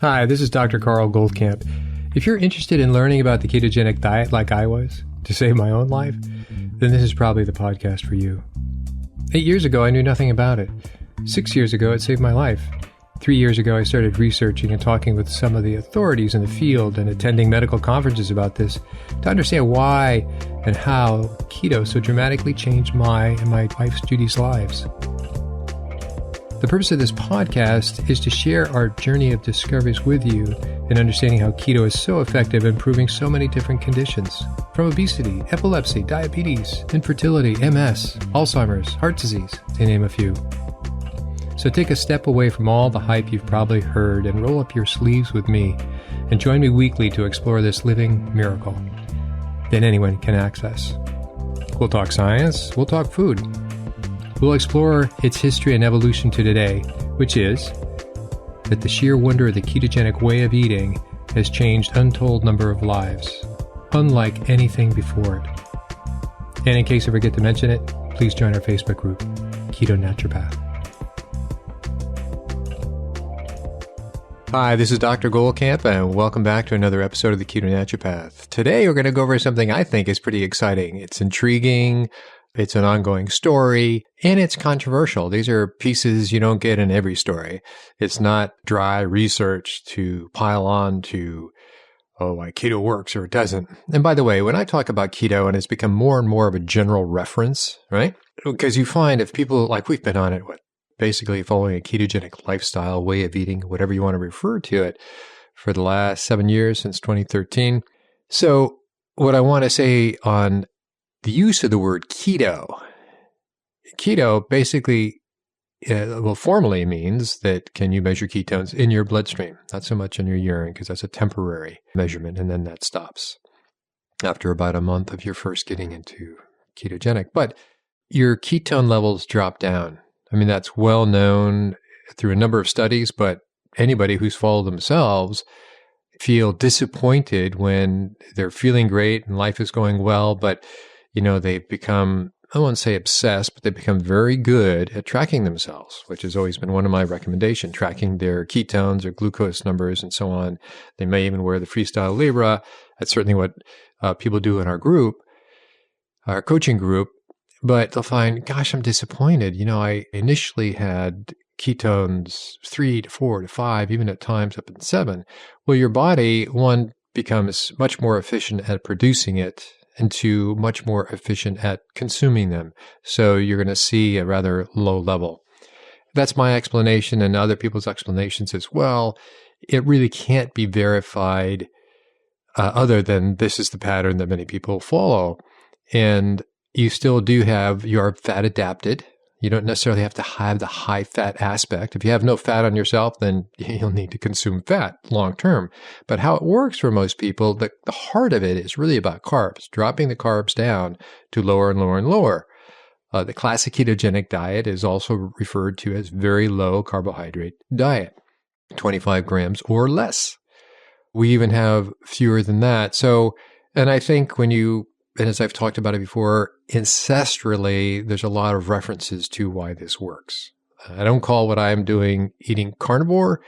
Hi, this is Dr. Carl Goldkamp. If you're interested in learning about the ketogenic diet like I was, to save my own life, then this is probably the podcast for you. 8 years ago, I knew nothing about it. 6 years ago, it saved my life. 3 years ago, I started researching and talking with some of the authorities in the field and attending medical conferences about this to understand why and how keto so dramatically changed my and my wife's Judy's lives. The purpose of this podcast is to share our journey of discoveries with you in understanding how keto is so effective in improving so many different conditions, from obesity, epilepsy, diabetes, infertility, MS, Alzheimer's, heart disease, to name a few. So take a step away from all the hype you've probably heard and roll up your sleeves with me and join me weekly to explore this living miracle that anyone can access. We'll talk science, we'll talk food. We'll explore its history and evolution to today, which is that the sheer wonder of the ketogenic way of eating has changed untold number of lives, unlike anything before it. And in case I forget to mention it, please join our Facebook group, Keto Naturopath. Hi, this is Dr. Goldkamp, and welcome back to another episode of the Keto Naturopath. Today, we're going to go over something I think is pretty exciting. It's intriguing, it's an ongoing story, and it's controversial. These are pieces you don't get in every story. It's not dry research to pile on to, why keto works or it doesn't. And by the way, when I talk about keto, and it's become more and more of a general reference, right? Because you find if people, like we've been on it, basically following a ketogenic lifestyle, way of eating, whatever you want to refer to it, for the last 7 years, since 2013. So what I want to say on the use of the word keto basically, formally means that can you measure ketones in your bloodstream, not so much in your urine, because that's a temporary measurement, and then that stops after about a month of your first getting into ketogenic. But your ketone levels drop down. I mean, that's well known through a number of studies, but anybody who's followed themselves feel disappointed when they're feeling great and life is going well, but they've become, I won't say obsessed, but they become very good at tracking themselves, which has always been one of my recommendations, tracking their ketones, their glucose numbers, and so on. They may even wear the Freestyle Libre. That's certainly what people do in our group, our coaching group. But they'll find, gosh, I'm disappointed. I initially had ketones 3 to 4 to 5, even at times up in 7. Well, your body, one, becomes much more efficient at producing it, and two, much more efficient at consuming them. So you're going to see a rather low level. That's my explanation, and other people's explanations as well. It really can't be verified other than this is the pattern that many people follow. And you still you are fat adapted. You don't necessarily have to have the high fat aspect. If you have no fat on yourself, then you'll need to consume fat long term. But how it works for most people, the heart of it is really about carbs, dropping the carbs down to lower and lower and lower. The classic ketogenic diet is also referred to as very low carbohydrate diet, 25 grams or less. We even have fewer than that. So, and I think and as I've talked about it before, ancestrally, there's a lot of references to why this works. I don't call what I'm doing eating carnivore.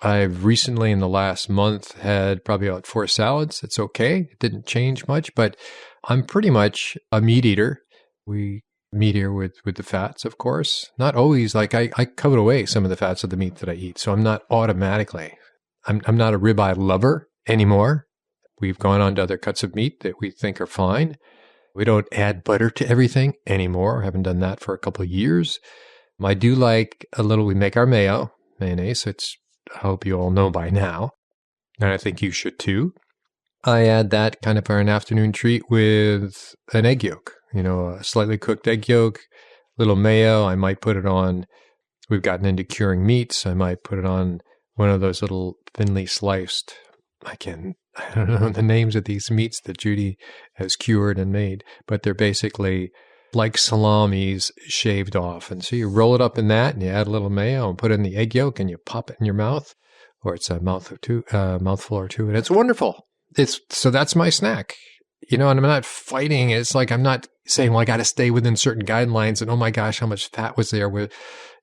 I've recently, in the last month, had probably about 4 salads. It's okay. It didn't change much, but I'm pretty much a meat eater. We meat eater with the fats, of course. Not always. Like I cut away some of the fats of the meat that I eat, so I'm not automatically. I'm not a ribeye lover anymore. We've gone on to other cuts of meat that we think are fine. We don't add butter to everything anymore. I haven't done that for a couple of years. I do like we make our mayonnaise. I hope you all know by now. And I think you should too. I add that kind of for an afternoon treat with an egg yolk, a slightly cooked egg yolk, little mayo. I might put it on, we've gotten into curing meats. I might put it on one of those little thinly sliced, I don't know the names of these meats that Judy has cured and made, but they're basically like salamis shaved off. And so you roll it up in that and you add a little mayo and put it in the egg yolk and you pop it in your mouth, or it's a mouthful or two, and it's wonderful. So that's my snack. And I'm not fighting. It's like I'm not saying, well, I got to stay within certain guidelines and oh my gosh, how much fat was there with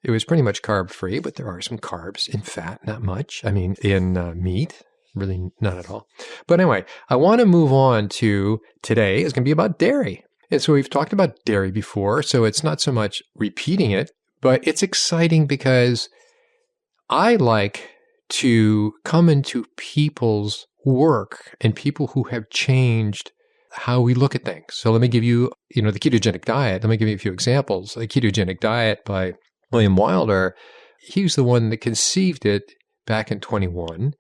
It was pretty much carb-free, but there are some carbs in fat, not much. I mean, in meat, really not at all. But anyway, I want to move on to today. It's going to be about dairy. And so we've talked about dairy before, so it's not so much repeating it, but it's exciting because I like to come into people's work and people who have changed how we look at things. So let me give you, the ketogenic diet. Let me give you a few examples. The ketogenic diet by William Wilder, he was the one that conceived it back in 21.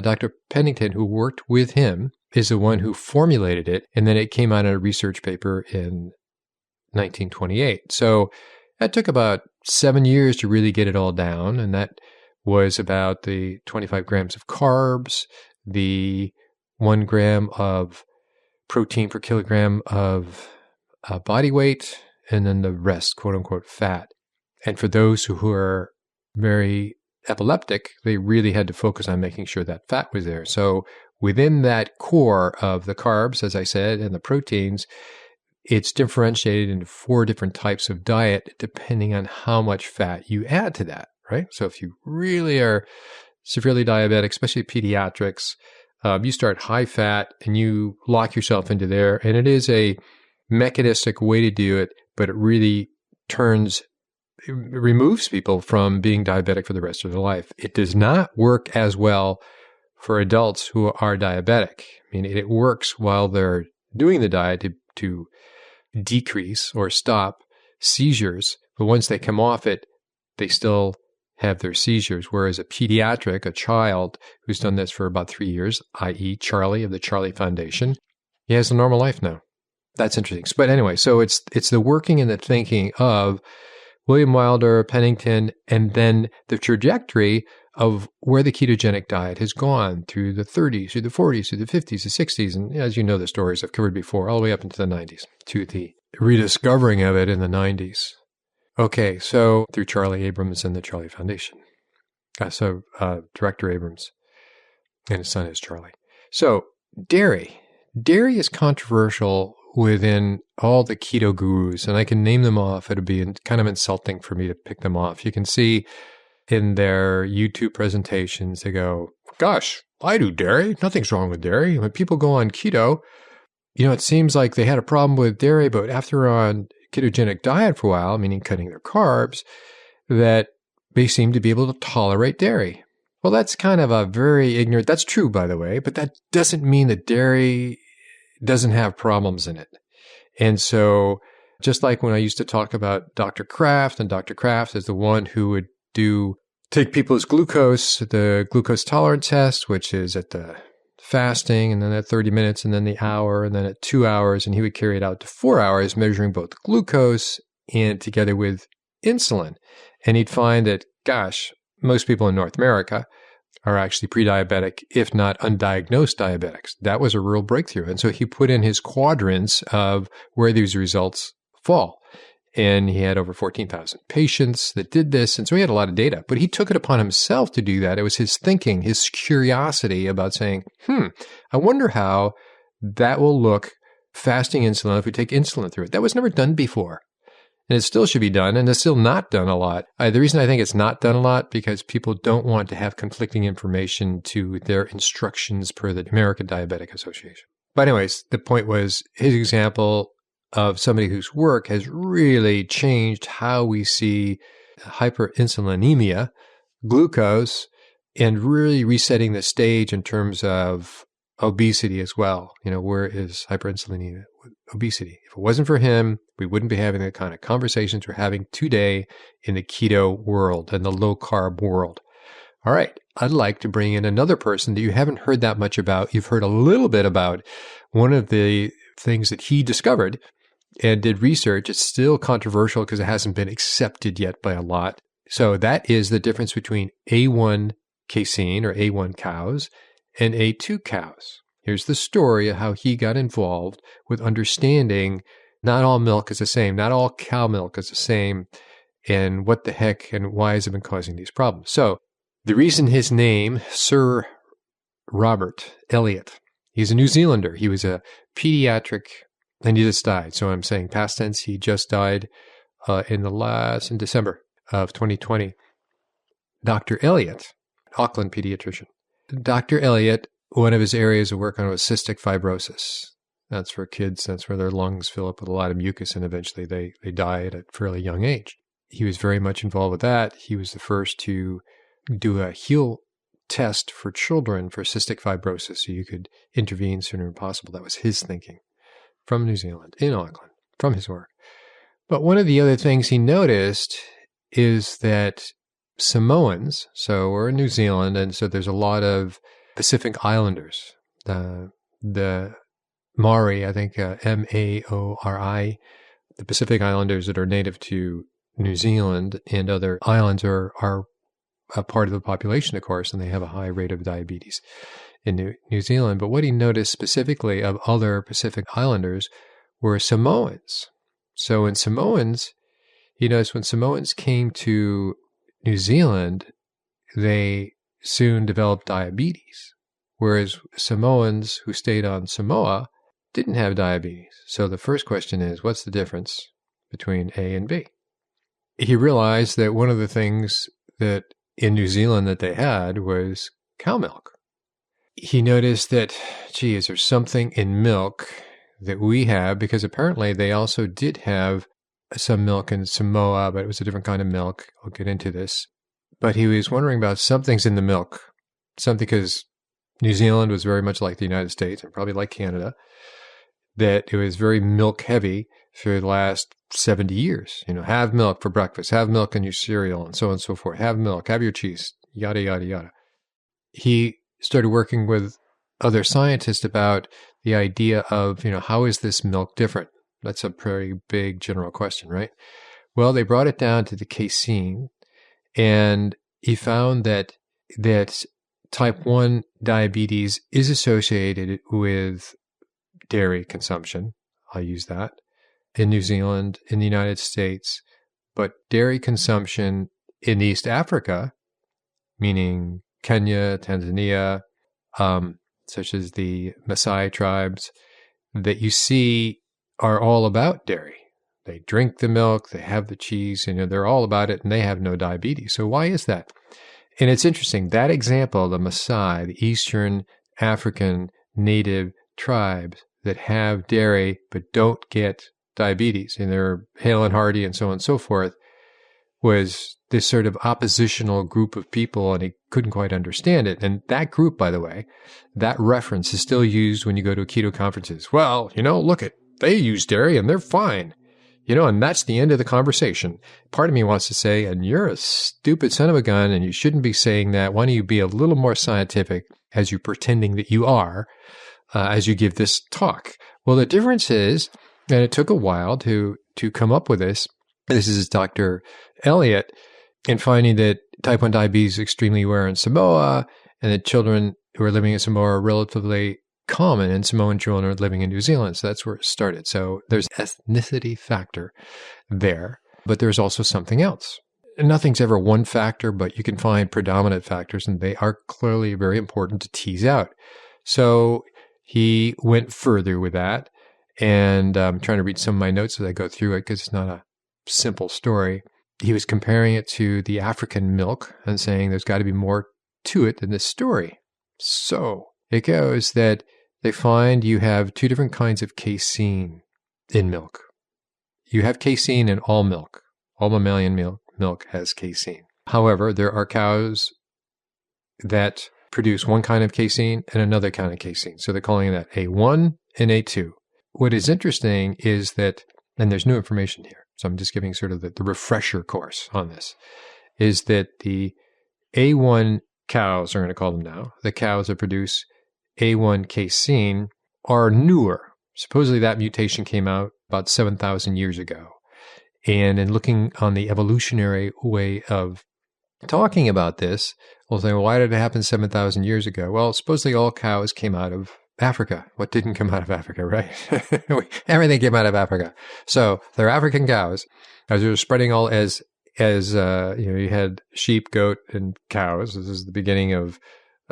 Dr. Pennington, who worked with him, is the one who formulated it, and then it came out in a research paper in 1928. So that took about 7 years to really get it all down, and that was about the 25 grams of carbs, the 1 gram of protein per kilogram of body weight, and then the rest, quote unquote, fat. And for those who are very epileptic, they really had to focus on making sure that fat was there. So within that core of the carbs, as I said, and the proteins, it's differentiated into 4 different types of diet depending on how much fat you add to that, right? So if you really are severely diabetic, especially pediatrics, you start high fat and you lock yourself into there. And it is a mechanistic way to do it, but it really removes people from being diabetic for the rest of their life. It does not work as well for adults who are diabetic. I mean, it works while they're doing the diet to decrease or stop seizures, but once they come off it, they still have their seizures. Whereas a pediatric, a child who's done this for about 3 years, i.e. Charlie of the Charlie Foundation, he has a normal life now. That's interesting. But anyway, so it's the working and the thinking of William Wilder, Pennington, and then the trajectory of where the ketogenic diet has gone through the 30s, through the 40s, through the 50s, the 60s, and as you know, the stories I've covered before, all the way up into the 90s, to the rediscovering of it in the 90s. Okay, so through Charlie Abrams and the Charlie Foundation. Director Abrams, and his son is Charlie. So dairy. Dairy is controversial within all the keto gurus, and I can name them off. It'd be kind of insulting for me to pick them off. You can see in their YouTube presentations, they go, gosh, I do dairy. Nothing's wrong with dairy. When people go on keto, it seems like they had a problem with dairy, but after on ketogenic diet for a while, meaning cutting their carbs, that they seem to be able to tolerate dairy. Well, that's kind of a very ignorant, that's true, by the way, but that doesn't mean that dairy doesn't have problems in it. And so just like when I used to talk about Dr. Kraft, and Dr. Kraft is the one who would take people's glucose, the glucose tolerance test, which is at the fasting, and then at 30 minutes, and then the hour, and then at 2 hours, and he would carry it out to 4 hours, measuring both glucose and together with insulin. And he'd find that, gosh, most people in North America are actually pre-diabetic, if not undiagnosed diabetics. That was a real breakthrough. And so he put in his quadrants of where these results fall. And he had over 14,000 patients that did this. And so he had a lot of data, but he took it upon himself to do that. It was his thinking, his curiosity about saying, I wonder how that will look fasting insulin if we take insulin through it. That was never done before. And it still should be done, and it's still not done a lot. The reason I think it's not done a lot, because people don't want to have conflicting information to their instructions per the American Diabetic Association. But anyways, the point was his example of somebody whose work has really changed how we see hyperinsulinemia, glucose, and really resetting the stage in terms of obesity as well. Where is hyperinsulinemia with obesity? If it wasn't for him, we wouldn't be having the kind of conversations we're having today in the keto world and the low-carb world. All right, I'd like to bring in another person that you haven't heard that much about. You've heard a little bit about one of the things that he discovered and did research. It's still controversial because it hasn't been accepted yet by a lot. So that is the difference between A1 casein or A1 cows and A2 cows. Here's the story of how he got involved with understanding not all milk is the same, not all cow milk is the same, and what the heck and why has it been causing these problems. So the reason his name, Sir Robert Elliott, he's a New Zealander. He was a pediatric, and he just died. So I'm saying past tense, he just died in December of 2020, Dr. Elliott, Auckland pediatrician. Dr. Elliott, one of his areas of work on was cystic fibrosis. That's for kids. That's where their lungs fill up with a lot of mucus and eventually they die at a fairly young age. He was very much involved with that. He was the first to do a heel test for children for cystic fibrosis so you could intervene sooner than possible. That was his thinking from New Zealand, in Auckland, from his work. But one of the other things he noticed is that Samoans, so we're in New Zealand, and so there's a lot of Pacific Islanders. The Maori, I think Maori, the Pacific Islanders that are native to New Zealand and other islands are a part of the population, of course, and they have a high rate of diabetes in New Zealand. But what he noticed specifically of other Pacific Islanders were Samoans. So in Samoans, he noticed when Samoans came to New Zealand, they soon developed diabetes, whereas Samoans who stayed on Samoa didn't have diabetes. So the first question is, what's the difference between A and B? He realized that one of the things that in New Zealand that they had was cow milk. He noticed that, is there something in milk that we have? Because apparently they also did have some milk in Samoa, but it was a different kind of milk. I'll get into this. But he was wondering about something's in the milk. Something because New Zealand was very much like the United States and probably like Canada, that it was very milk heavy for the last 70 years. Have milk for breakfast, have milk in your cereal, and so on and so forth. Have milk, have your cheese, yada, yada, yada. He started working with other scientists about the idea of, how is this milk different? That's a pretty big general question, right? Well, they brought it down to the casein, and he found that type 1 diabetes is associated with dairy consumption. I'll use that. In New Zealand, in the United States, but dairy consumption in East Africa, meaning Kenya, Tanzania, such as the Maasai tribes, that you see are all about dairy. They drink the milk, they have the cheese, they're all about it, and they have no diabetes. So why is that? And it's interesting, that example, the Maasai, the Eastern African native tribes that have dairy but don't get diabetes, and they're hale and hearty and so on and so forth, was this sort of oppositional group of people, and he couldn't quite understand it. And that group, by the way, that reference is still used when you go to keto conferences. Well, look at, they use dairy and they're fine. And that's the end of the conversation. Part of me wants to say, and you're a stupid son of a gun, and you shouldn't be saying that. Why don't you be a little more scientific as you're pretending that you are as you give this talk? Well, the difference is, and it took a while to come up with this. This is Dr. Elliott, in finding that type 1 diabetes is extremely rare in Samoa, and that children who are living in Samoa are relatively common, and Samoan children are living in New Zealand. So that's where it started. So there's an ethnicity factor there, but there's also something else. And nothing's ever one factor, but you can find predominant factors, and they are clearly very important to tease out. So he went further with that. And I'm trying to read some of my notes as I go through it because it's not a simple story. He was comparing it to the African milk and saying there's got to be more to it than this story. So it goes that they find you have two different kinds of casein in milk. You have casein in all milk. All mammalian milk has casein. However, there are cows that produce one kind of casein and another kind of casein. So they're calling that A1 and A2. What is interesting is that, and there's new information here, so I'm just giving sort of the refresher course on this, is that the A1 cows, I'm going to call them now, the cows that produce A1 casein are newer. Supposedly that mutation came out about 7,000 years ago. And in looking on the evolutionary way of talking about this, we'll say, well, why did it happen 7,000 years ago? Well, supposedly all cows came out of Africa. What didn't come out of Africa, right? Everything came out of Africa. So they're African cows. As they were spreading all as you had sheep, goat, and cows. This is the beginning of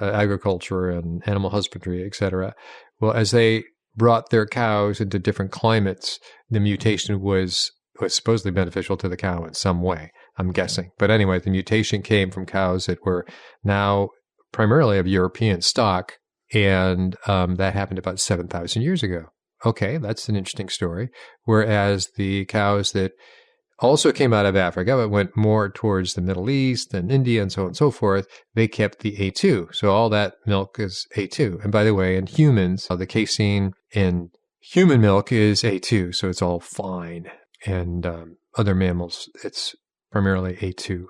agriculture and animal husbandry, etc. Well, as they brought their cows into different climates, the mutation was supposedly beneficial to the cow in some way. I'm guessing. But anyway, the mutation came from cows that were now primarily of European stock, and that happened about 7,000 years ago. Okay, that's an interesting story. Whereas the cows that also came out of Africa, but went more towards the Middle East and India and so on and so forth, they kept the A2. So all that milk is A2. And by the way, in humans, the casein in human milk is A2, so it's all fine. And other mammals, it's primarily A2.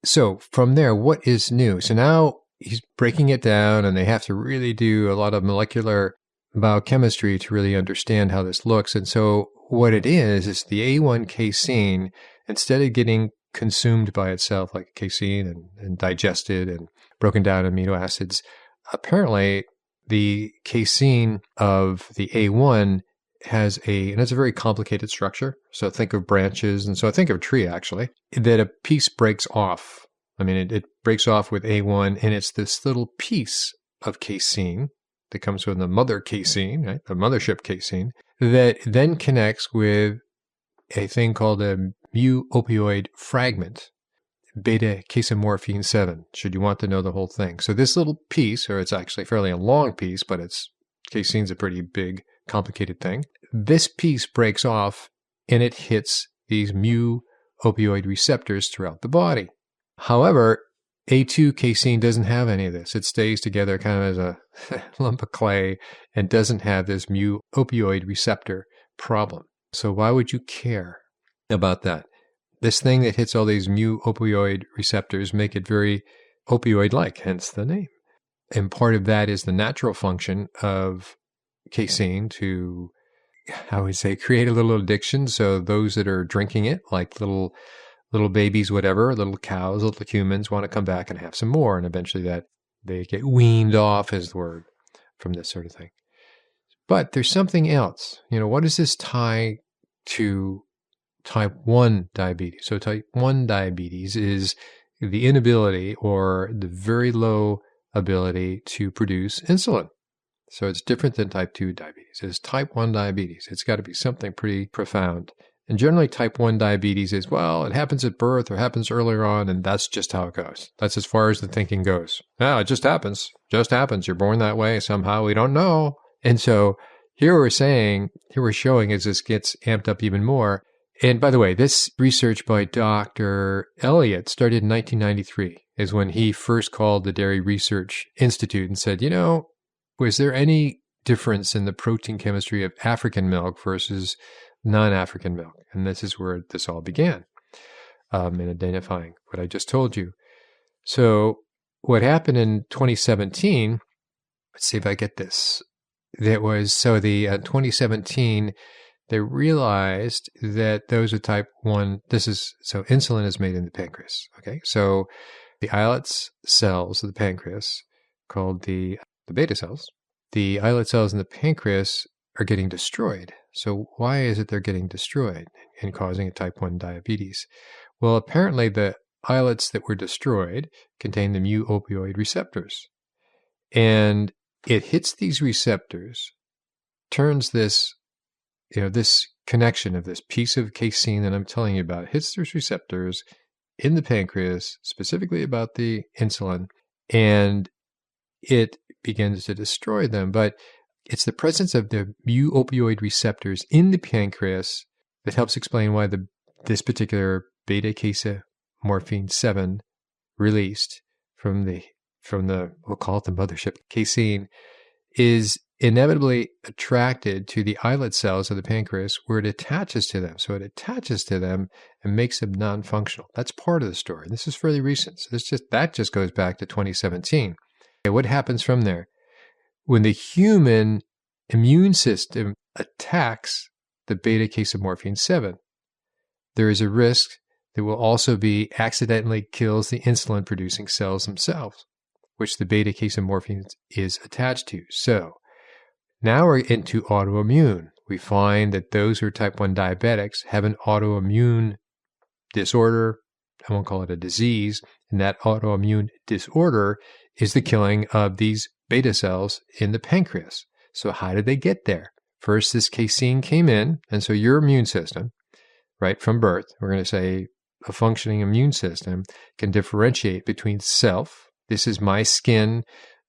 So from there, what is new? So now he's breaking it down, and they have to really do a lot of molecular biochemistry to really understand how this looks. And so what it is the A1 casein, instead of getting consumed by itself like casein and digested and broken down amino acids, apparently the casein of the A1 and it's a very complicated structure. So think of branches, and so I think of a tree actually, that a piece breaks off. I mean, it breaks off with A1, and it's this little piece of casein that comes from the mother casein, right? The mothership casein, that then connects with a thing called a mu-opioid fragment, beta-casomorphine 7, should you want to know the whole thing. So this little piece, or it's actually fairly a long piece, but casein's a pretty big, complicated thing. This piece breaks off, and it hits these mu-opioid receptors throughout the body. However, A2 casein doesn't have any of this. It stays together kind of as a lump of clay and doesn't have this mu-opioid receptor problem. So why would you care about that? This thing that hits all these mu-opioid receptors make it very opioid-like, hence the name. And part of that is the natural function of casein to, I would say, create a little addiction. So those that are drinking it, like little babies, whatever, little cows, little humans, want to come back and have some more. And eventually that they get weaned off, is the word, from this sort of thing. But there's something else. What does this tie to type 1 diabetes? So type 1 diabetes is the inability or the very low ability to produce insulin. So it's different than type 2 diabetes. It's type 1 diabetes. It's got to be something pretty profound. And generally type 1 diabetes is, well, it happens at birth or happens earlier on, and that's just how it goes. That's as far as the thinking goes. No, it just happens. Just happens. You're born that way somehow. We don't know. And so here we're showing as this gets amped up even more. And by the way, this research by Dr. Elliott started in 1993, is when he first called the Dairy Research Institute and said, was there any difference in the protein chemistry of African milk versus non-African milk? And this is where this all began, in identifying what I just told you. So what happened in 2017, let's see if I get this. In 2017, they realized that those with type 1, so insulin is made in the pancreas, okay? So the islet cells of the pancreas, called the beta cells, the islet cells in the pancreas are getting destroyed. So why is it they're getting destroyed and causing a type 1 diabetes? Well, apparently the islets that were destroyed contain the mu-opioid receptors. And it hits these receptors, turns this connection of this piece of casein that I'm telling you about, hits those receptors in the pancreas, specifically about the insulin, and it begins to destroy them. But it's the presence of the mu-opioid receptors in the pancreas that helps explain why this particular beta-casomorphine 7 released from the we'll call it the mothership casein is inevitably attracted to the islet cells of the pancreas where it attaches to them. So it attaches to them and makes them non-functional. That's part of the story. This is fairly recent. So that just goes back to 2017. Okay, what happens from there? When the human immune system attacks the beta-casomorphine 7, there is a risk that will also be accidentally kills the insulin-producing cells themselves, which the beta-casomorphine is attached to. So now we're into autoimmune. We find that those who are type 1 diabetics have an autoimmune disorder. I won't call it a disease. And that autoimmune disorder is the killing of these beta cells in the pancreas. So how did they get there? First, this casein came in, and so your immune system, right from birth, we're going to say a functioning immune system can differentiate between self, this is my skin,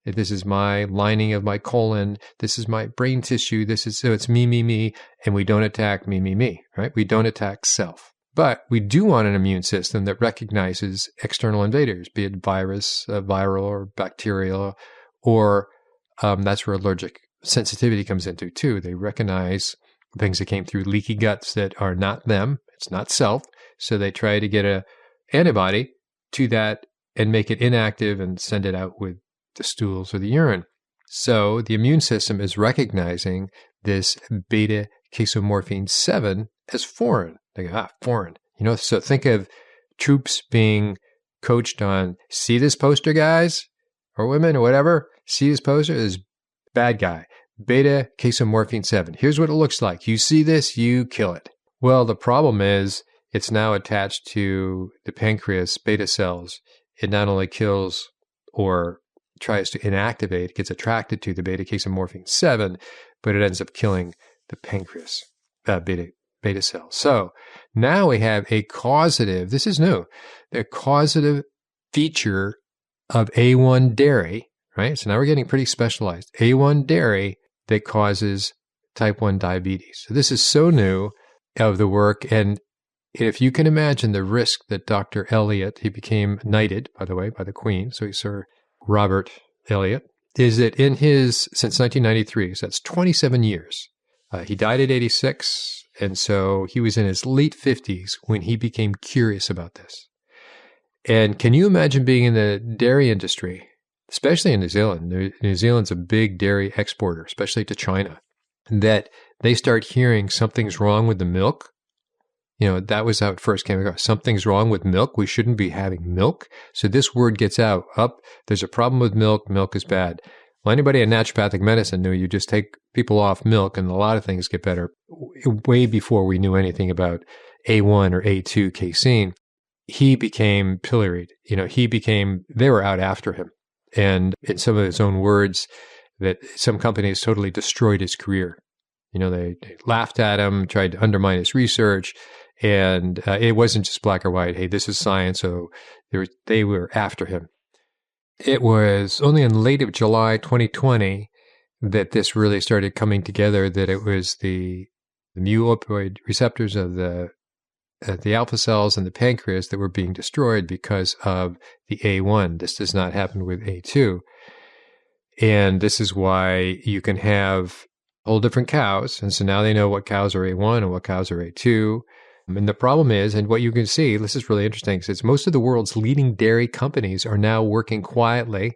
this is my lining of my colon, this is my brain tissue, so it's me, and we don't attack me, right? We don't attack self. But we do want an immune system that recognizes external invaders, be it virus, viral or bacterial, or that's where allergic sensitivity comes into too. They recognize things that came through leaky guts that are not them. It's not self. So they try to get an antibody to that and make it inactive and send it out with the stools or the urine. So the immune system is recognizing this beta casomorphin 7 as foreign. They go, foreign. So think of troops being coached on, see this poster, guys, or women, or whatever, see this poster, this bad guy, beta casomorphin 7. Here's what it looks like. You see this, you kill it. Well, the problem is it's now attached to the pancreas beta cells. It not only kills or tries to inactivate, it gets attracted to the beta casomorphin 7, but it ends up killing the pancreas beta cells. So now we have a causative, this is new, the causative feature of A1 dairy, right? So now we're getting pretty specialized. A1 dairy that causes type 1 diabetes. So this is so new of the work. And if you can imagine the risk that Dr. Elliott, he became knighted, by the way, by the Queen, so he's Sir Robert Elliott, is that in his, since 1993, so that's 27 years, he died at 86, and so he was in his late 50s when he became curious about this. And can you imagine being in the dairy industry, especially in New Zealand? New Zealand's a big dairy exporter, especially to China, that they start hearing something's wrong with the milk. That was how it first came across. Something's wrong with milk. We shouldn't be having milk. So this word gets out. There's a problem with milk. Milk is bad. Well, anybody in naturopathic medicine knew you just take people off milk and a lot of things get better way before we knew anything about A1 or A2 casein. He became pilloried. They were out after him. And in some of his own words, that some companies totally destroyed his career. They laughed at him, tried to undermine his research. And it wasn't just black or white. Hey, this is science. So they were after him. It was only in late of July 2020 that this really started coming together, that it was the mu opioid receptors of the alpha cells in the pancreas that were being destroyed because of the A1. This does not happen with A2. And this is why you can have whole different cows. And so now they know what cows are A1 and what cows are A2. And the problem is, and what you can see, this is really interesting, is most of the world's leading dairy companies are now working quietly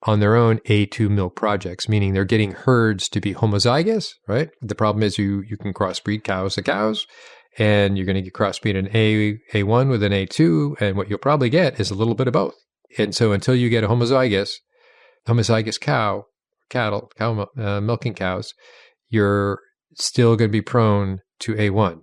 on their own A2 milk projects, meaning they're getting herds to be homozygous, right? The problem is you can crossbreed cows to cows, and you're going to get crossbreed an A1 with an A2, and what you'll probably get is a little bit of both. And so until you get a homozygous cow milking cows, you're still going to be prone to A1.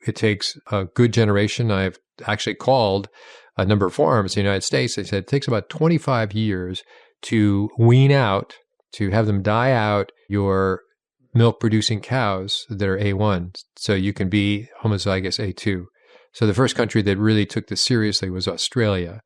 It takes a good generation. I've actually called a number of farms in the United States. They said it takes about 25 years to wean out, to have them die out your milk-producing cows that are A1, so you can be homozygous A2. So the first country that really took this seriously was Australia,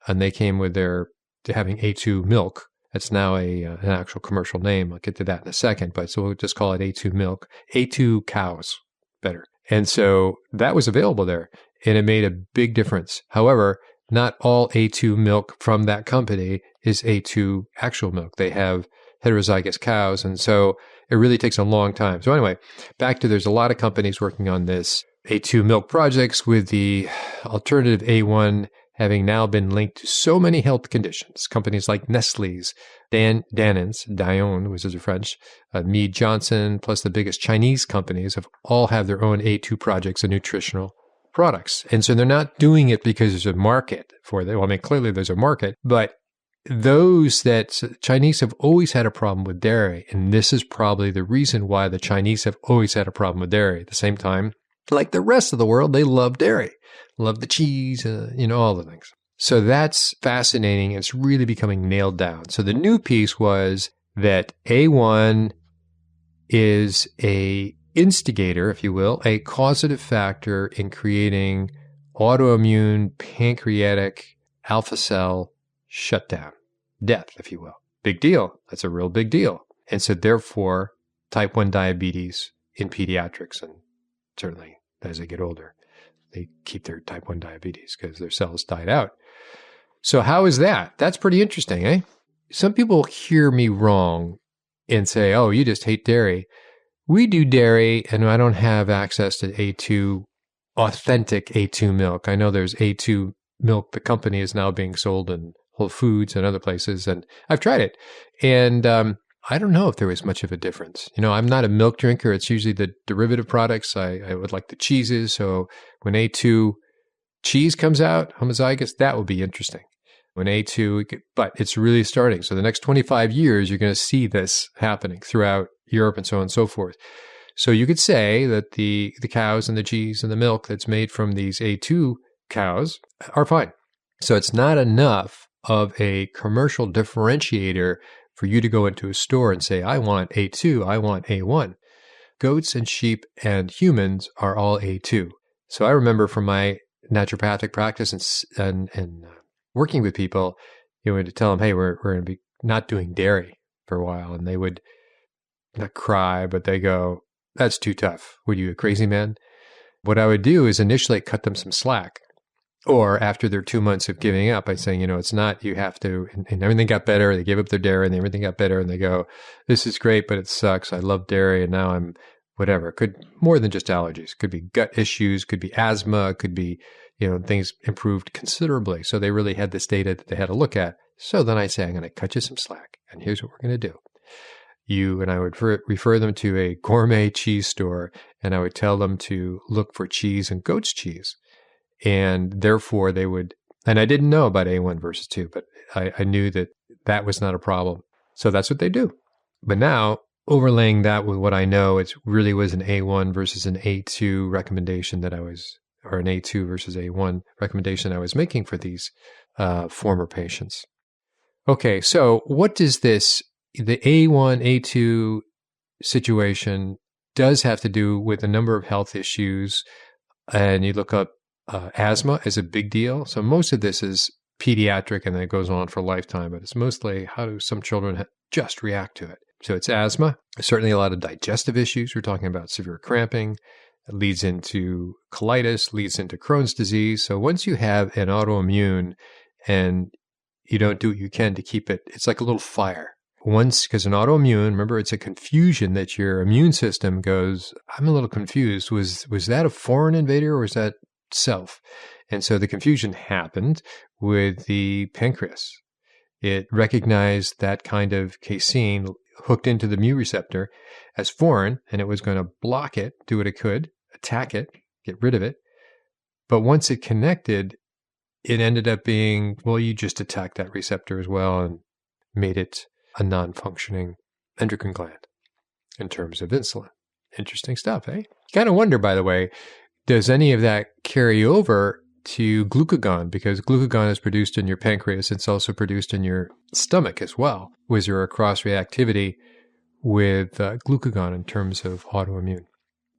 and they came with to having A2 milk. That's now an actual commercial name. I'll get to that in a second, but so we'll just call it A2 milk. A2 cows, better. And so that was available there, and it made a big difference. However, not all A2 milk from that company is A2 actual milk. They have heterozygous cows, and so it really takes a long time. So anyway, back to there's a lot of companies working on this A2 milk projects, with the alternative A1 having now been linked to so many health conditions. Companies like Nestle's, Danone, which is French, Mead Johnson, plus the biggest Chinese companies all have their own A2 projects and nutritional products. And so they're not doing it because there's a market for them. Well, I mean, clearly there's a market, but Chinese have always had a problem with dairy. And this is probably the reason why the Chinese have always had a problem with dairy. At the same time, like the rest of the world, they love dairy, love the cheese, all the things. So that's fascinating. It's really becoming nailed down. So the new piece was that A1 is a instigator, if you will, a causative factor in creating autoimmune pancreatic alpha cell shutdown, death, if you will. Big deal. That's a real big deal. And so therefore, type 1 diabetes in pediatrics, and certainly as they get older, they keep their type 1 diabetes because their cells died out. So how is that? That's pretty interesting, eh? Some people hear me wrong and say, oh, you just hate dairy. We do dairy, and I don't have access to A2, authentic A2 milk. I know there's A2 milk. The company is now being sold in Whole Foods and other places, and I've tried it. And I don't know if there was much of a difference. I'm not a milk drinker. It's usually the derivative products. I would like the cheeses. So when A2 cheese comes out, homozygous, that will be interesting. When A2, but it's really starting. So the next 25 years, you're going to see this happening throughout Europe and so on and so forth. So you could say that the cows and the cheese and the milk that's made from these A2 cows are fine. So it's not enough of a commercial differentiator for you to go into a store and say, I want A2, I want A1. Goats and sheep and humans are all A2. So I remember from my naturopathic practice and working with people, you would tell them, hey, we're going to be not doing dairy for a while. And they would not cry, but they go, that's too tough. What are you, a crazy man? What I would do is initially cut them some slack. Or after their 2 months of giving up, I'd say, it's not, you have to, and everything got better. They gave up their dairy and everything got better. And they go, this is great, but it sucks. I love dairy. And now I'm whatever. It could more than just allergies. It could be gut issues, could be asthma, it could be, things improved considerably. So they really had this data that they had to look at. So then I say, I'm going to cut you some slack. And here's what we're going to do. You and I would refer them to a gourmet cheese store, and I would tell them to look for cheese and goat's cheese. And therefore they would, and I didn't know about A1 versus 2, but I knew that was not a problem. So that's what they do. But now, overlaying that with what I know, it really was an A1 versus an A2 recommendation or an A2 versus A1 recommendation I was making for these former patients. Okay, so what does the A1, A2 situation does have to do with a number of health issues, and you look up asthma is a big deal. So most of this is pediatric and then it goes on for a lifetime, but it's mostly how do some children just react to it. So it's asthma. Certainly a lot of digestive issues. We're talking about severe cramping. It leads into colitis, leads into Crohn's disease. So once you have an autoimmune and you don't do what you can to keep it, it's like a little fire. Because an autoimmune, remember, it's a confusion that your immune system goes, I'm a little confused. Was that a foreign invader or was that self? And so the confusion happened with the pancreas. It recognized that kind of casein hooked into the mu receptor as foreign, and it was going to block it, do what it could, attack it, get rid of it. But once it connected, it ended up being, well, you just attacked that receptor as well and made it a non-functioning endocrine gland in terms of insulin. Interesting stuff, eh? You kind of wonder, by the way, does any of that carry over to glucagon? Because glucagon is produced in your pancreas. It's also produced in your stomach as well. Was there a cross-reactivity with glucagon in terms of autoimmune?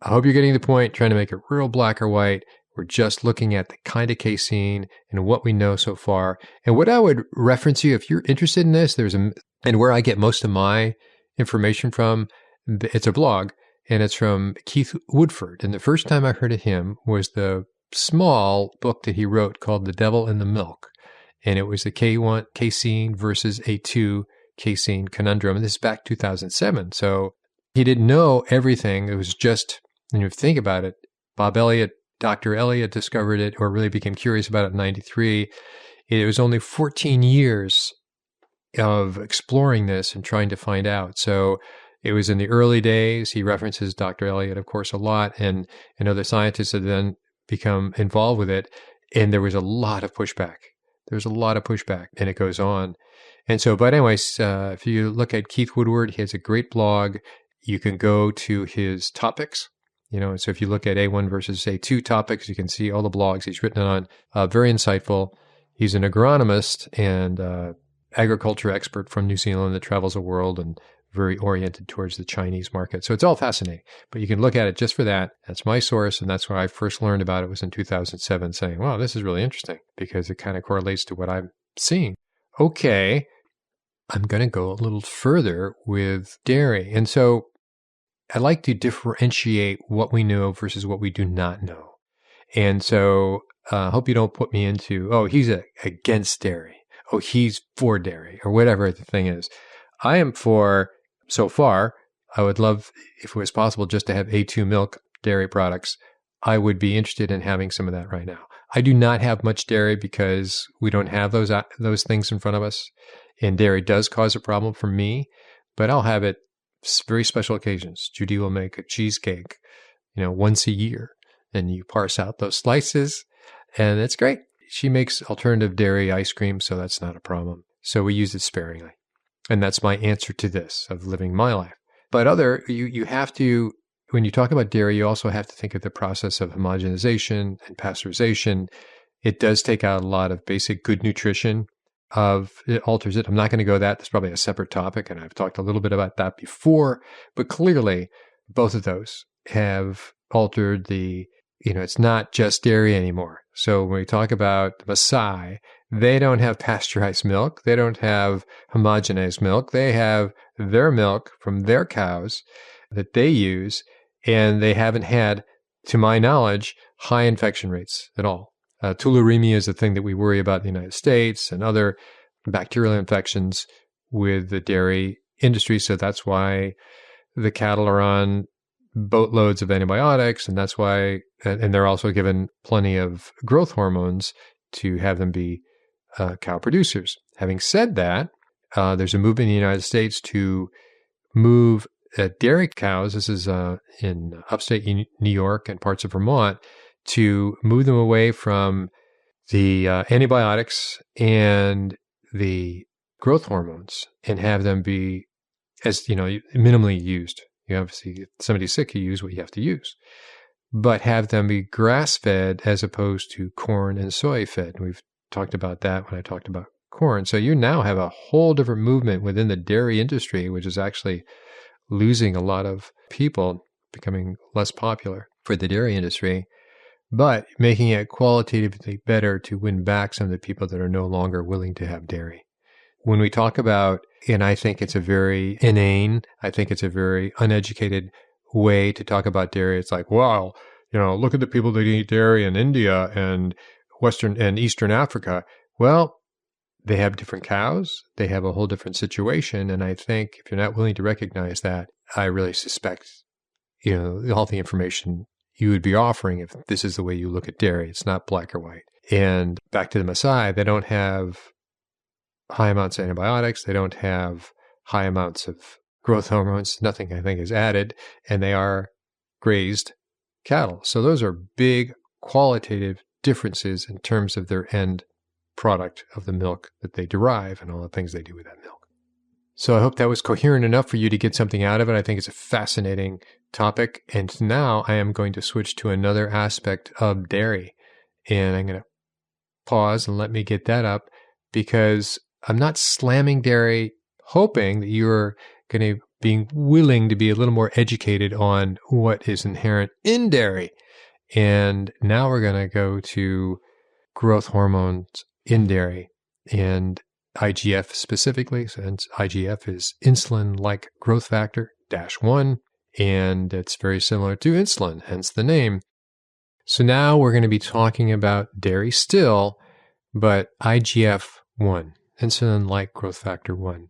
I hope you're getting the point, trying to make it real black or white. We're just looking at the kind of casein and what we know so far. And what I would reference you, if you're interested in this, and where I get most of my information from, it's a blog, and it's from Keith Woodford. And the first time I heard of him was the small book that he wrote called The Devil in the Milk. And it was the K1 casein versus A2 casein conundrum. And this is back 2007. So he didn't know everything. It was just, when you think about it, Dr. Elliott discovered it or really became curious about it in 93. It was only 14 years of exploring this and trying to find out. So it was in the early days. He references Dr. Elliott, of course, a lot, and other scientists have then become involved with it. And there was a lot of pushback. And it goes on. And so, but anyways, if you look at Keith Woodward, he has a great blog. You can go to his topics. So if you look at A1 versus A2 topics, you can see all the blogs he's written on. Very insightful. He's an agronomist and agriculture expert from New Zealand that travels the world and very oriented towards the Chinese market. So it's all fascinating, but you can look at it just for that. That's my source. And that's when I first learned about it was in 2007, saying, wow, this is really interesting because it kind of correlates to what I'm seeing. Okay, I'm going to go a little further with dairy. And so I like to differentiate what we know versus what we do not know. And so I hope you don't put me into, oh, he's against dairy. Oh, he's for dairy or whatever the thing is. I am for, so far, I would love, if it was possible, just to have A2 milk dairy products. I would be interested in having some of that right now. I do not have much dairy because we don't have those things in front of us. And dairy does cause a problem for me, but I'll have it very special occasions. Judy will make a cheesecake, once a year, and you parse out those slices, and it's great. She makes alternative dairy ice cream, so that's not a problem. So we use it sparingly. And that's my answer to this, of living my life. But you have to, when you talk about dairy, you also have to think of the process of homogenization and pasteurization. It does take out a lot of basic good nutrition. It alters it. I'm not going to go that. That's probably a separate topic, and I've talked a little bit about that before. But clearly, both of those have altered it's not just dairy anymore. So when we talk about Maasai, they don't have pasteurized milk. They don't have homogenized milk. They have their milk from their cows that they use, and they haven't had, to my knowledge, high infection rates at all. Tularemia is a thing that we worry about in the United States and other bacterial infections with the dairy industry. So that's why the cattle are on boatloads of antibiotics, and that's why, and they're also given plenty of growth hormones to have them be cow producers. Having said that, there's a movement in the United States to move dairy cows, this is in upstate New York and parts of Vermont, to move them away from the antibiotics and the growth hormones and have them be, as minimally used. You obviously, if somebody's sick, you use what you have to use, but have them be grass-fed as opposed to corn and soy-fed. We've talked about that when I talked about corn. So you now have a whole different movement within the dairy industry, which is actually losing a lot of people, becoming less popular for the dairy industry, but making it qualitatively better to win back some of the people that are no longer willing to have dairy. When we talk about, and I think it's a very inane, I think it's a very uneducated way to talk about dairy. It's like, wow, look at the people that eat dairy in India and Western and Eastern Africa. Well, they have different cows. They have a whole different situation. And I think if you're not willing to recognize that, I really suspect, all the information you would be offering if this is the way you look at dairy. It's not black or white. And back to the Maasai, they don't have high amounts of antibiotics. They don't have high amounts of growth hormones. Nothing, I think, is added. And they are grazed cattle. So those are big qualitative differences in terms of their end product of the milk that they derive and all the things they do with that milk. So I hope that was coherent enough for you to get something out of it. I think it's a fascinating topic. And now I am going to switch to another aspect of dairy. And I'm going to pause and let me get that up because I'm not slamming dairy, hoping that you're going to be willing to be a little more educated on what is inherent in dairy. And now we're going to go to growth hormones in dairy and IGF specifically, since IGF is insulin-like growth factor -1, and it's very similar to insulin, hence the name. So now we're going to be talking about dairy still, but IGF-1, insulin-like growth factor 1.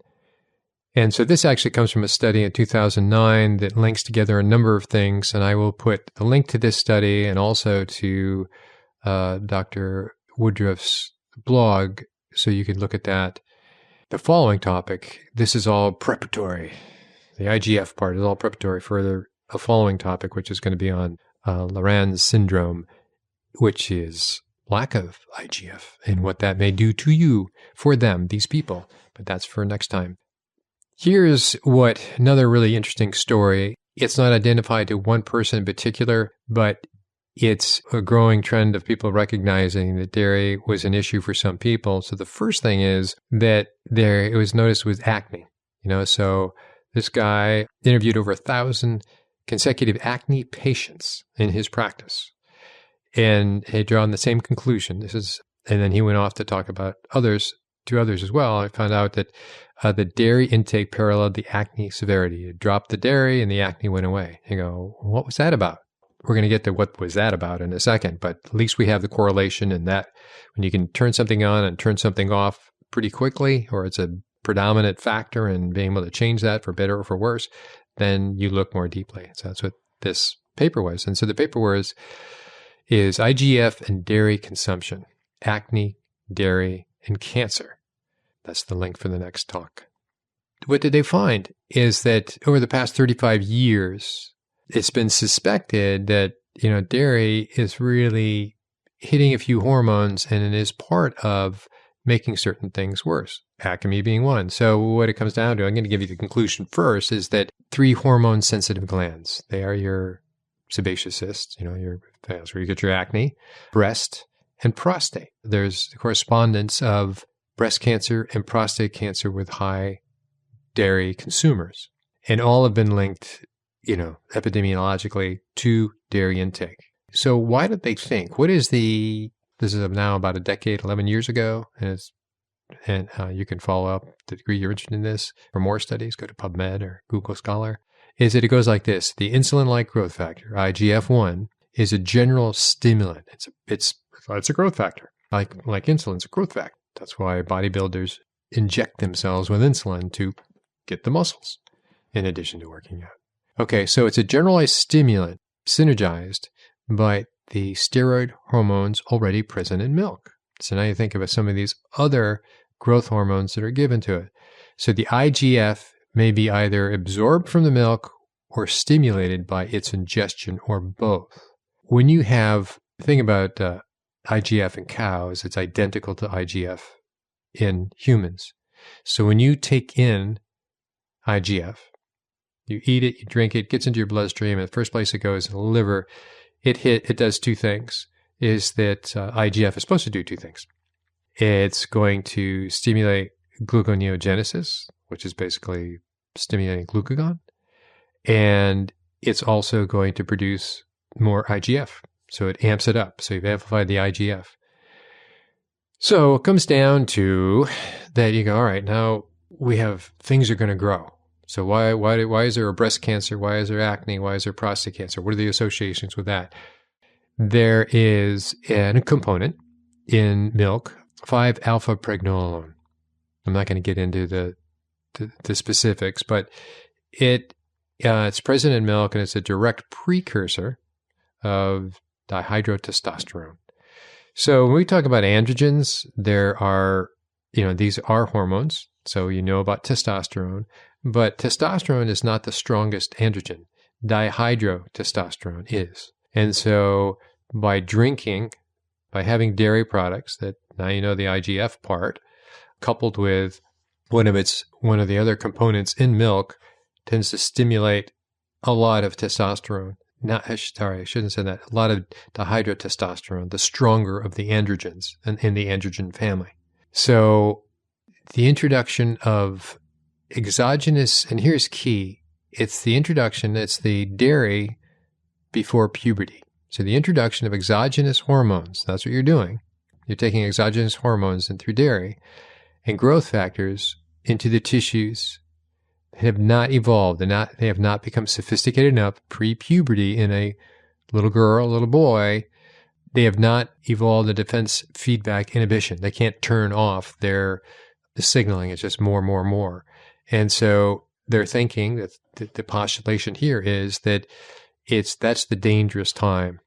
And so this actually comes from a study in 2009 that links together a number of things, and I will put the link to this study and also to Dr. Woodruff's blog so you can look at that. The following topic, this is all preparatory. The IGF part is all preparatory for a following topic, which is going to be on Laran's syndrome, which is lack of IGF and what that may do to you, for them, these people. But that's for next time. Here's another really interesting story. It's not identified to one person in particular, but it's a growing trend of people recognizing that dairy was an issue for some people. So the first thing is that it was noticed with acne. So This guy interviewed over 1,000 consecutive acne patients in his practice, and he drawn the same conclusion. And then he went off to talk about two others as well. I found out that the dairy intake paralleled the acne severity. You dropped the dairy and the acne went away. You go, what was that about? We're going to get to what was that about in a second, but at least we have the correlation in that when you can turn something on and turn something off pretty quickly, or it's a predominant factor in being able to change that for better or for worse, then you look more deeply. So that's what this paper was. And so the paper is IGF and dairy consumption, acne, dairy, and cancer. That's the link for the next talk. What did they find is that over the past 35 years, it's been suspected that, dairy is really hitting a few hormones and it is part of making certain things worse, acne being one. So what it comes down to, I'm going to give you the conclusion first, is that 3 hormone-sensitive glands. They are your sebaceous cysts, that's where you get your acne, breast, and prostate. There's the correspondence of breast cancer and prostate cancer with high dairy consumers. And all have been linked, epidemiologically to dairy intake. So why did they think? This is now about a decade, 11 years ago, and you can follow up to the degree you're interested in this. For more studies, go to PubMed or Google Scholar. Is that it goes like this. The insulin-like growth factor, IGF-1, is a general stimulant. It's a growth factor. Like insulin's a growth factor. That's why bodybuilders inject themselves with insulin to get the muscles, in addition to working out. Okay, so it's a generalized stimulant synergized by the steroid hormones already present in milk. So now you think about some of these other growth hormones that are given to it. So the IGF may be either absorbed from the milk or stimulated by its ingestion, or both. When you think about IGF in cows, it's identical to IGF in humans. So when you take in IGF, you eat it, you drink it, gets into your bloodstream, and the first place it goes in the liver, it does 2 things. Is that IGF is supposed to do 2 things. It's going to stimulate gluconeogenesis, which is basically stimulating glucagon, and it's also going to produce more IGF. So it amps it up. So you've amplified the IGF. So it comes down to that you go, all right, now we have things are going to grow. So why is there a breast cancer? Why is there acne? Why is there prostate cancer? What are the associations with that? There is a component in milk, 5-alpha-pregnenolone. I'm not going to get into the specifics, but it's present in milk, and it's a direct precursor of dihydrotestosterone. So when we talk about androgens, there are, these are hormones. So about testosterone, but testosterone is not the strongest androgen. Dihydrotestosterone is. And so by having dairy products, that now the IGF part, coupled with one of the other components in milk, tends to stimulate a lot of testosterone. I shouldn't say that. A lot of dihydrotestosterone, the stronger of the androgens in the androgen family. So the introduction of exogenous, and here's key, it's the dairy before puberty. So the introduction of exogenous hormones, that's what you're doing. You're taking exogenous hormones in through dairy and growth factors into the tissues that have not evolved. They have not become sophisticated enough pre-puberty in a little girl, little boy. They have not evolved the defense feedback inhibition. They can't turn off the signaling. It's just more. And so they're thinking that the postulation here is that that's the dangerous time.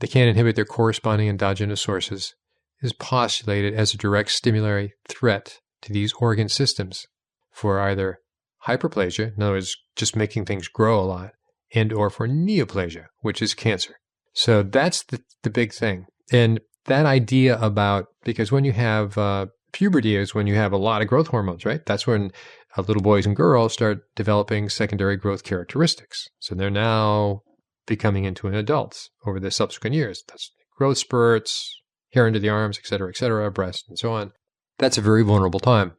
They can't inhibit their corresponding endogenous sources. Is postulated as a direct stimulatory threat to these organ systems for either hyperplasia, in other words, just making things grow a lot, and or for neoplasia, which is cancer. So that's the big thing. And that idea about, because when you have puberty is when you have a lot of growth hormones, right? That's when little boys and girls start developing secondary growth characteristics. So they're now becoming into an adults over the subsequent years. That's growth spurts, hair under the arms, et cetera, breast, and so on. That's a very vulnerable time.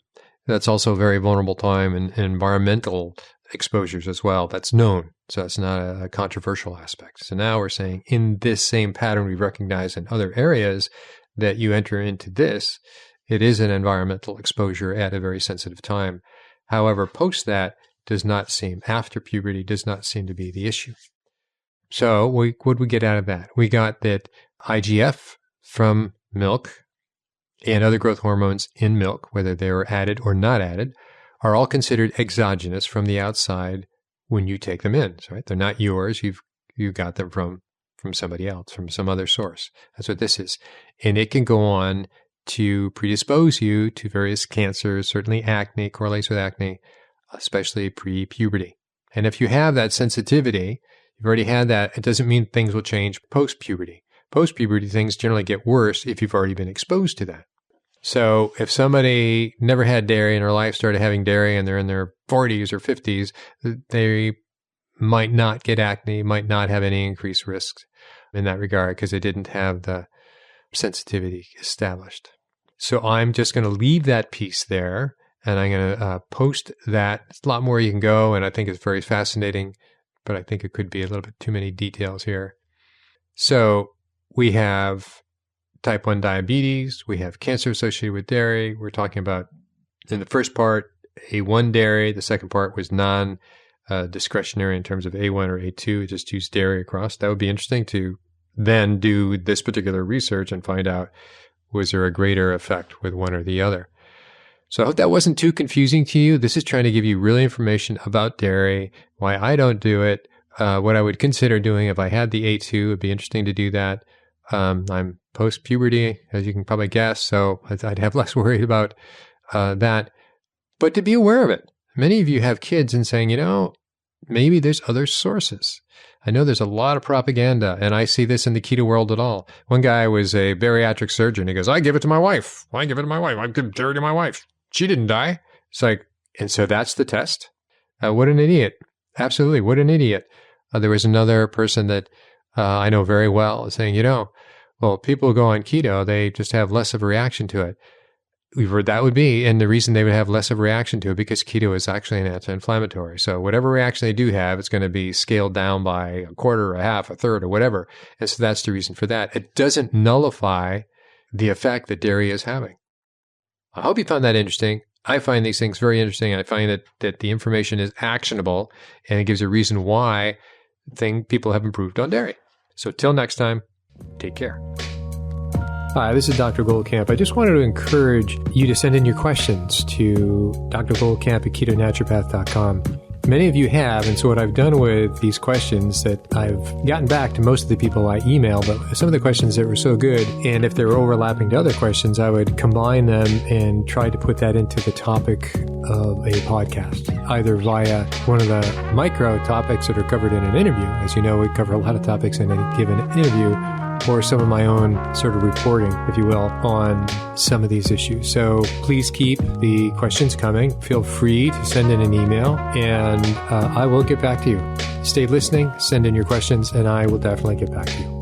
That's also a very vulnerable time in environmental exposures as well. That's known. So it's not a controversial aspect. So now we're saying in this same pattern we recognize in other areas that you enter into this, it is an environmental exposure at a very sensitive time. However, post that after puberty does not seem to be the issue. So what did we get out of that? We got that IGF from milk and other growth hormones in milk, whether they were added or not added, are all considered exogenous from the outside when you take them in. Right? They're not yours. You got them from somebody else, from some other source. That's what this is. And it can go on to predispose you to various cancers. Certainly acne correlates with acne, especially pre-puberty. And if you have that sensitivity, you've already had that, it doesn't mean things will change post-puberty. Post-puberty, things generally get worse if you've already been exposed to that. So if somebody never had dairy in their life, started having dairy, and they're in their 40s or 50s, they might not get acne, might not have any increased risks in that regard because they didn't have the sensitivity established. So I'm just going to leave that piece there, and I'm going to post that. There's a lot more you can go, and I think it's very fascinating, but I think it could be a little bit too many details here. So we have type 1 diabetes, we have cancer associated with dairy. We're talking about, in the first part, A1 dairy. The second part was non-discretionary in terms of A1 or A2. It just used dairy across. That would be interesting to then do this particular research and find out, was there a greater effect with one or the other? So I hope that wasn't too confusing to you. This is trying to give you real information about dairy, why I don't do it, what I would consider doing if I had the A2. It would be interesting to do that. I'm post-puberty, as you can probably guess, so I'd have less worried about that. But to be aware of it. Many of you have kids and saying, maybe there's other sources. I know there's a lot of propaganda, and I see this in the keto world at all. One guy was a bariatric surgeon. He goes, I give it to my wife. I give dairy to my wife. She didn't die. It's like, and so that's the test? What an idiot. Absolutely, what an idiot. There was another person that I know very well saying, people go on keto, they just have less of a reaction to it. We've heard that would be, and the reason they would have less of a reaction to it, because keto is actually an anti-inflammatory. So whatever reaction they do have, it's going to be scaled down by a quarter, a half, a third, or whatever. And so that's the reason for that. It doesn't nullify the effect that dairy is having. I hope you found that interesting. I find these things very interesting. I find that the information is actionable, and it gives a reason why people have improved on dairy. So till next time, take care. Hi, this is Dr. Goldkamp. I just wanted to encourage you to send in your questions to drgoldkamp@ketonaturopath.com. Many of you have, and so what I've done with these questions that I've gotten back to most of the people I email, but some of the questions that were so good, and if they were overlapping to other questions, I would combine them and try to put that into the topic of a podcast, either via one of the micro topics that are covered in an interview. As you know, we cover a lot of topics in any given interview, or some of my own sort of reporting, if you will, on some of these issues. So please keep the questions coming. Feel free to send in an email, and I will get back to you. Stay listening, send in your questions, and I will definitely get back to you.